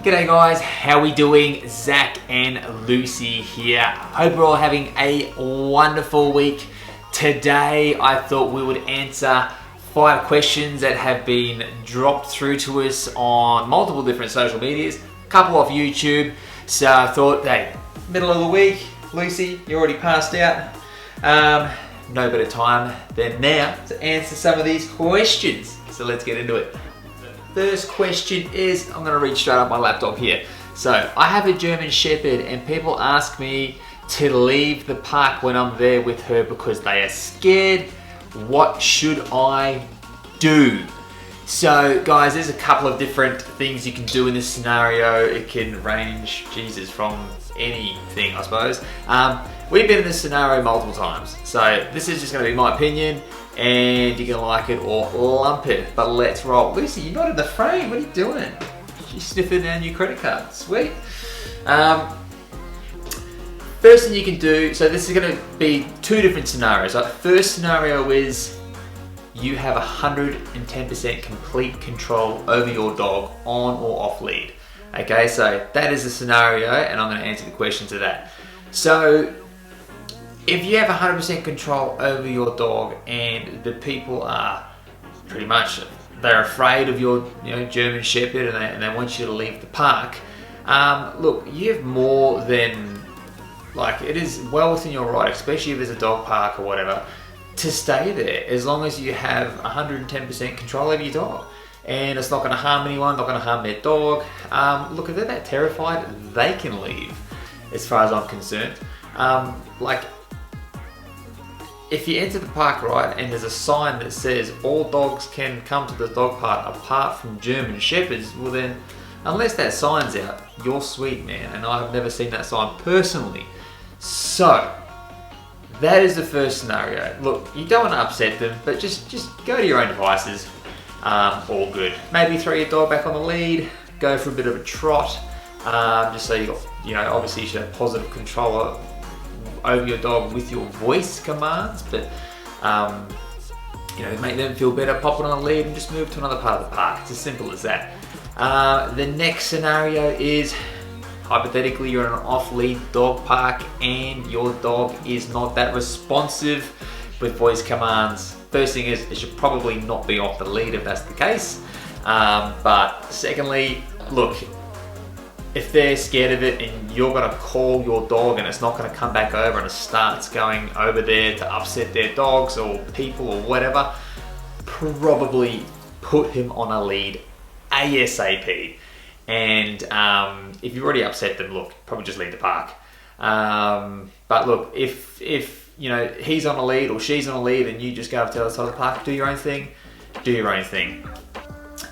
G'day guys, how we doing? Zach and Lucy here. Hope we're all having a wonderful week. Today I thought we would answer 5 questions that have been dropped through to us on multiple different social medias, a couple off YouTube. So I thought, hey, middle of the week, Lucy, you're already passed out. No better time than now to answer some of these questions. So let's get into it. First question is, I'm gonna read straight up my laptop here. So I have a German Shepherd and people ask me to leave the park when I'm there with her because they are scared. What should I do? So guys, there's a couple of different things you can do in this scenario. It can range, Jesus, from anything, I suppose. We've been in this scenario multiple times. So this is just gonna be my opinion, and you can like it or lump it, but let's roll. Lucy, you're not in the frame, what are you doing? She's sniffing our new credit card, sweet. First thing you can do, so this is gonna be 2 different scenarios. So first scenario is you have 110% complete control over your dog on or off lead. Okay, so that is the scenario, and I'm gonna answer the question to that. So, if you have 100% control over your dog and the people are pretty much, they're afraid of your German Shepherd and they want you to leave the park, look, you have more than, it is well within your right, especially if there's a dog park or whatever, to stay there as long as you have 110% control over your dog. And it's not going to harm anyone, not going to harm their dog. Look, if they're that terrified, they can leave, as far as I'm concerned. If you enter the park, right, and there's a sign that says all dogs can come to the dog park apart from German Shepherds, well then, unless that sign's out, you're sweet, man, and I've never seen that sign personally. So, that is the first scenario. Look, you don't want to upset them, but just go to your own devices. All good. Maybe throw your dog back on the lead, go for a bit of a trot, just so you got, obviously you should have positive control over your dog with your voice commands, but make them feel better, pop it on the lead and just move to another part of the park. It's as simple as that. The next scenario is, hypothetically, you're in an off-lead dog park and your dog is not that responsive with voice commands. First thing is, it should probably not be off the lead if that's the case. But secondly, look, if they're scared of it and you're gonna call your dog and it's not gonna come back over and it starts going over there to upset their dogs or people or whatever, probably put him on a lead ASAP. And if you've already upset them, look, probably just leave the park. But look, if he's on a lead or she's on a lead and you just go up to the other side of the park, do your own thing, do your own thing.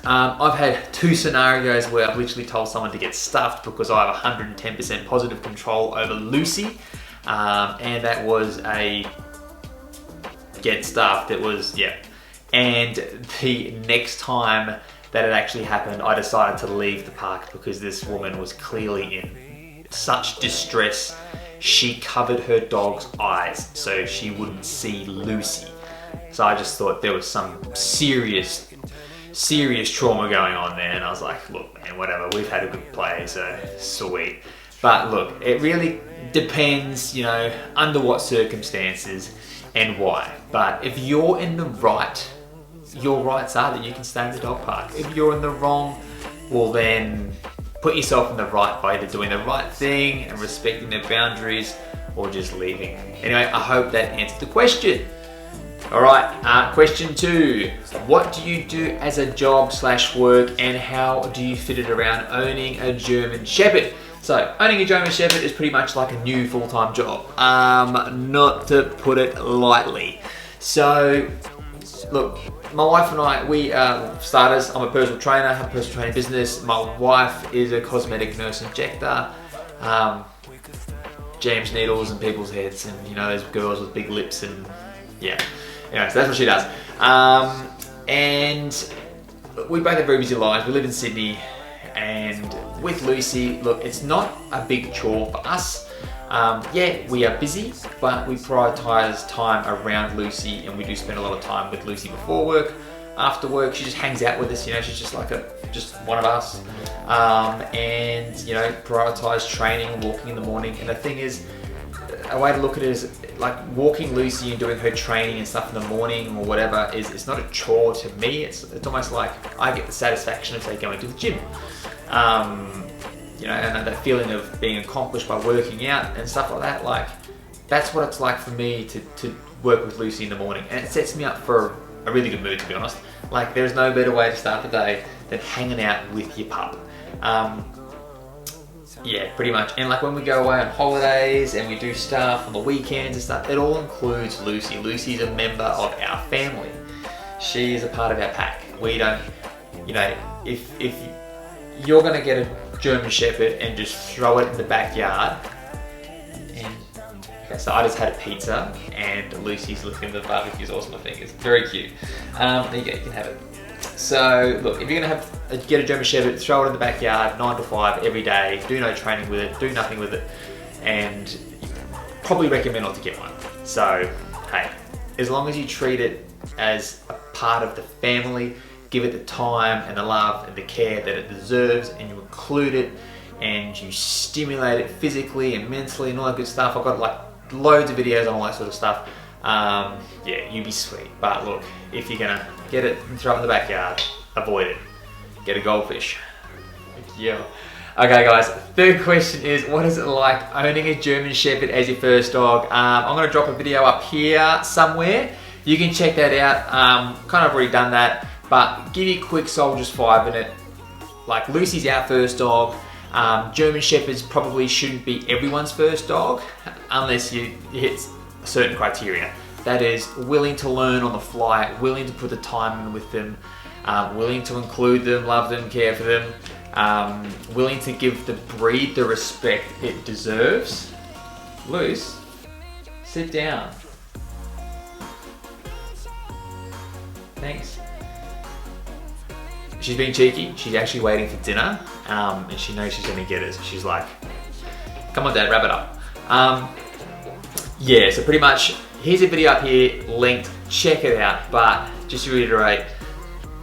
I've had 2 scenarios where I've literally told someone to get stuffed because I have 110% positive control over Lucy, and that was a get stuffed. It was, yeah. And the next time that it actually happened, I decided to leave the park because this woman was clearly in such distress. She covered her dog's eyes so she wouldn't see Lucy. So I just thought there was some serious trauma going on there, and I was like, look man, whatever, we've had a good play, so sweet. But look, it really depends, under what circumstances and why. But if you're in the right, your rights are that you can stay in the dog park. If you're in the wrong, well then put yourself in the right by either doing the right thing and respecting their boundaries or just leaving. Anyway, I hope that answered the question. Alright, question 2. What do you do as a job/work and how do you fit it around owning a German Shepherd? So, owning a German Shepherd is pretty much like a new full-time job, not to put it lightly. So, look, my wife and I, we are starters. I'm a personal trainer, have a personal training business. My wife is a cosmetic nurse injector, jams needles in people's heads, and those girls with big lips, and yeah. Anyway, so that's what she does. And we both have very busy lives. We live in Sydney, and with Lucy, look, it's not a big chore for us. Yeah, we are busy, but we prioritise time around Lucy, and we do spend a lot of time with Lucy before work. After work, she just hangs out with us, she's just like just one of us. and you know, prioritize training and walking in the morning. And the thing is, a way to look at it is like walking Lucy and doing her training and stuff in the morning or whatever is, it's not a chore to me. It's almost like I get the satisfaction of, say, going to the gym. You know, and that feeling of being accomplished by working out and stuff like that. Like, that's what it's like for me to work with Lucy in the morning, and it sets me up for a really good mood, to be honest. Like, there's no better way to start the day than hanging out with your pup. Yeah, pretty much. And like when we go away on holidays and we do stuff on the weekends and stuff, it all includes Lucy. Lucy's a member of our family. She is a part of our pack. We don't, you know, if you're gonna get a German Shepherd and just throw it in the backyard, and okay, so I just had a pizza and Lucy's looking at the barbecue sauce on my fingers. Very cute. There you go, you can have it. So look, if you're gonna get a German Shepherd, throw it in the backyard 9 to 5 every day, do no training with it, do nothing with it, and probably recommend not to get one. So hey, as long as you treat it as a part of the family, give it the time and the love and the care that it deserves, and you include it and you stimulate it physically and mentally and all that good stuff. I've got like loads of videos on all that sort of stuff. Yeah, you'd be sweet. But look, if you're gonna get it and throw it in the backyard, avoid it. Get a goldfish. Yeah. Okay guys, third question is, what is it like owning a German Shepherd as your first dog? I'm gonna drop a video up here somewhere. You can check that out. Kind of already done that, but give you a quick Soldier's 5 in it. Like, Lucy's our first dog. German Shepherds probably shouldn't be everyone's first dog unless you hit certain criteria. That is, willing to learn on the fly, willing to put the time in with them, willing to include them, love them, care for them, willing to give the breed the respect it deserves. Luce, sit down. Thanks. She's being cheeky. She's actually waiting for dinner, and she knows she's gonna get it. So she's like, come on Dad, wrap it up. Yeah, so pretty much, here's a video up here, linked, check it out. But just to reiterate,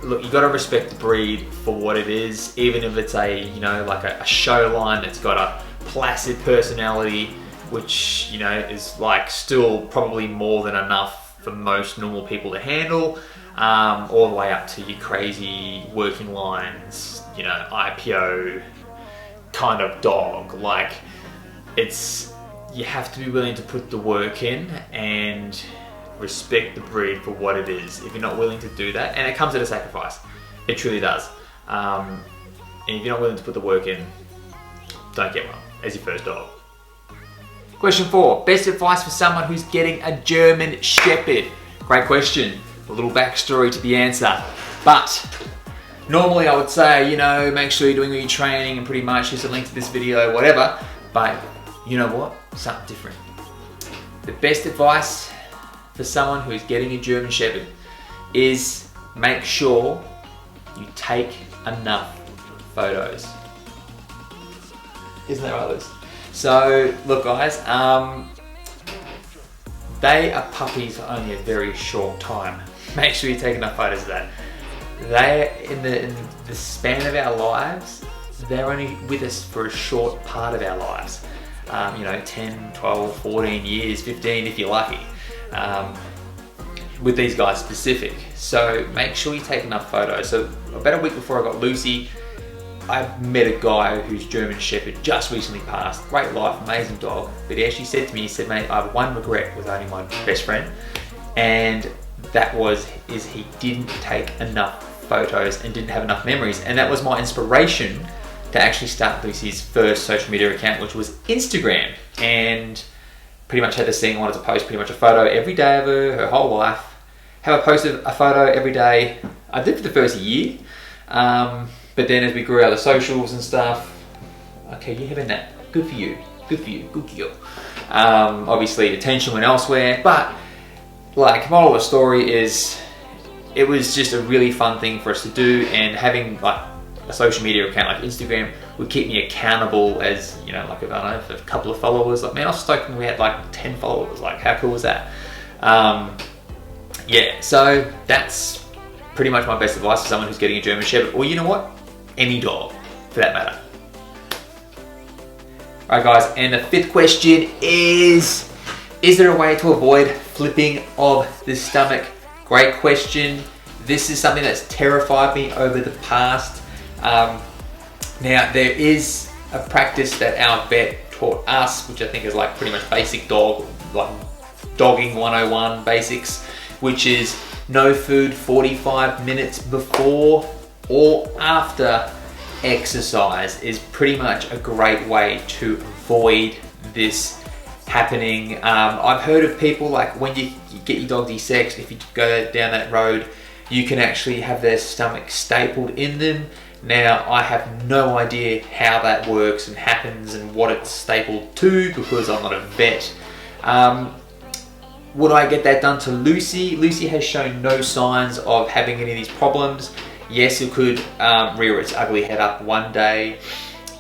look, you gotta respect the breed for what it is, even if it's a, you know, like a show line that's got a placid personality, which, you know, is like still probably more than enough for most normal people to handle, all the way up to your crazy working lines, you know, IPO kind of dog. Like, it's, you have to be willing to put the work in and respect the breed for what it is. If you're not willing to do that, and it comes at a sacrifice, it truly does. And if you're not willing to put the work in, don't get one as your first dog. Question 4, best advice for someone who's getting a German Shepherd? Great question. A little backstory to the answer. But normally I would say, you know, make sure you're doing all your training and pretty much here's a link to this video, whatever. But you know what? Something different. The best advice for someone who's getting a German Shepherd is make sure you take enough photos. Isn't that right, Liz? So look guys, they are puppies for only a very short time. Make sure you take enough photos of that. They, in the span of our lives, they're only with us for a short part of our lives. You know, 10, 12, 14 years, 15 if you're lucky. With these guys specific. So make sure you take enough photos. So about a week before I got Lucy, I met a guy whose German Shepherd just recently passed. Great life, amazing dog. But he actually said to me, he said, mate, I have one regret with owning my best friend. And that is he didn't take enough photos and didn't have enough memories. And that was my inspiration to actually start Lucy's first social media account, which was Instagram. And pretty much had this thing, I wanted to post pretty much a photo every day of her whole life. Have I posted a photo every day? I did for the first year. But then as we grew out of the socials and stuff, okay, you're having that. Good for you. Good for you. Good girl. Obviously, attention went elsewhere. But, like, moral of the story is, it was just a really fun thing for us to do. And having, like, a social media account like Instagram would keep me accountable as, you know, like, I don't know, for a couple of followers. Like, man, I was stoked when we had, like, 10 followers. Like, how cool was that? Yeah, so that's pretty much my best advice for someone who's getting a German Shepherd. Or you know what? Any dog. for that matter. Alright guys, and the fifth question is there a way to avoid flipping of the stomach? Great question. This is something that's terrified me over the past. Now there is a practice that our vet taught us, which I think is like pretty much basic dog, like dogging 101 basics, which is no food 45 minutes before or after exercise is pretty much a great way to avoid this happening. I've heard of people like when you get your dog desexed, if you go down that road, you can actually have their stomach stapled in them. Now, I have no idea how that works and happens and what it's stapled to because I'm not a vet. Would I get that done to Lucy? Lucy has shown no signs of having any of these problems. Yes, it could rear its ugly head up one day.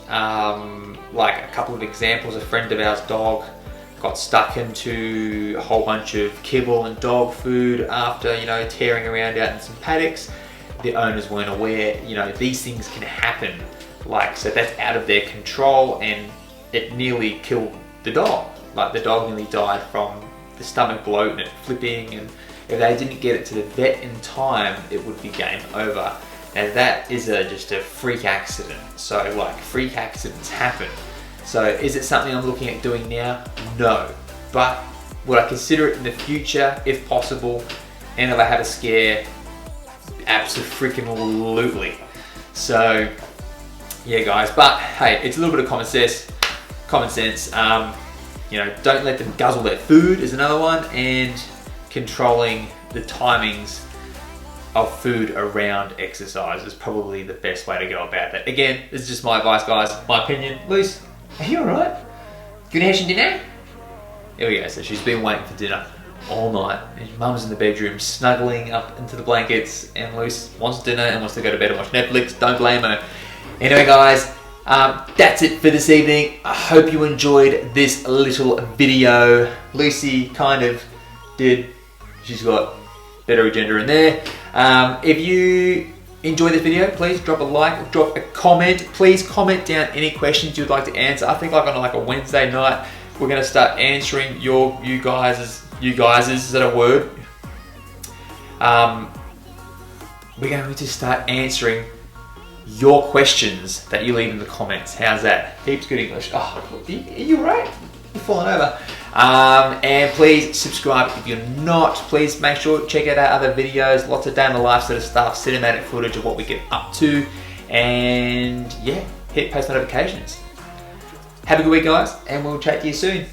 Like a couple of examples, a friend of ours' dog got stuck into a whole bunch of kibble and dog food after, you know, tearing around out in some paddocks. The owners weren't aware, you know, these things can happen. Like, so that's out of their control and it nearly killed the dog. Like the dog nearly died from the stomach bloat and it flipping, and if they didn't get it to the vet in time, it would be game over. Now that is just a freak accident. So like freak accidents happen. So is it something I'm looking at doing now? No. But would I consider it in the future if possible? And if I had a scare? Absolutely. So yeah guys, but hey, it's a little bit of common sense. You know, don't let them guzzle their food is another one, and controlling the timings of food around exercise is probably the best way to go about that. Again, this is just my advice guys, my opinion. Luce, are you alright? Gonna have some dinner? Here we go, so she's been waiting for dinner all night and mum's in the bedroom snuggling up into the blankets, and Luce wants dinner and wants to go to bed and watch Netflix. Don't blame her. Anyway guys, that's it for this evening. I hope you enjoyed this little video. Lucy kind of did, she's got better agenda in there. If you enjoyed this video, please drop a like, drop a comment. Please comment down any questions you'd like to answer. I think like on like a Wednesday night, we're gonna start answering you guys, is that a word? We're going to start answering your questions that you leave in the comments. How's that? Heaps good English. Oh, are you right? You're falling over. And please subscribe if you're not. Please make sure to check out our other videos. Lots of day in the life sort of stuff, cinematic footage of what we get up to. And yeah, hit post notifications. Have a good week guys, and we'll chat to you soon.